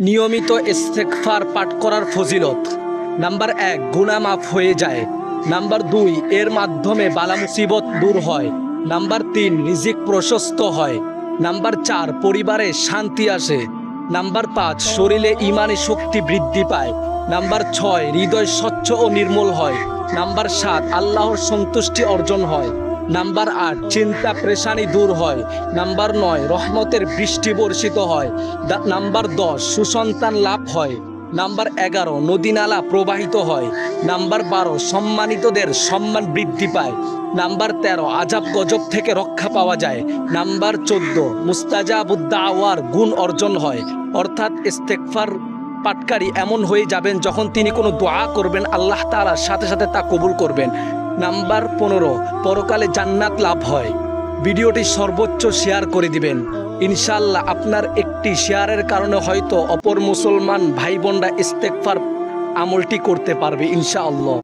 নিয়মিত ইস্তেগফার পাঠ করার ফজিলত। নাম্বার 1, গুনাহ মাফ হয়ে যায়। নাম্বার 2, এর মাধ্যমে বালা মুসিবত দূর হয়। নাম্বার 3, রিজিক প্রশস্ত হয়। নাম্বার 4, পরিবারে শান্তি আসে। নাম্বার 5, শরীরে ইমানি শক্তি বৃদ্ধি পায়। নাম্বার 6, হৃদয় স্বচ্ছ ও নির্মল হয়। নাম্বার 7, আল্লাহর সন্তুষ্টি অর্জন হয়। নাম্বার 8, চিন্তা পেরেশানি দূর হয়। নাম্বার 9, রহমতের বৃষ্টি বর্ষিত হয়। নাম্বার 10, সুসন্তান লাভ হয়। নাম্বার 11, নদী নালা প্রবাহিত হয়। নাম্বার 12, সম্মানিতদের সম্মান বৃদ্ধি পায়। নাম্বার 13, আজাব গজব থেকে রক্ষা পাওয়া যায়। নাম্বার 14, মুস্তাজাবুদ দাওয়ার গুণ অর্জন হয়। অর্থাৎ ইস্তেগফার পাটকারী এমন হয়ে যাবেন, যখন তিনি কোনো দোয়া করবেন আল্লাহ তাআলার সাথে সাথে তা কবুল করবেন। নাম্বার 15, পরকালে জান্নাত লাভ হয়। ভিডিওটি সর্বোচ্চ শেয়ার করে দিবেন। ইনশাআল্লাহ আপনার একটি শেয়ারের কারণে হয়তো অপর মুসলমান ভাই বোনরা ইস্তেগফার আমলটি করতে পারবে ইনশাআল্লাহ।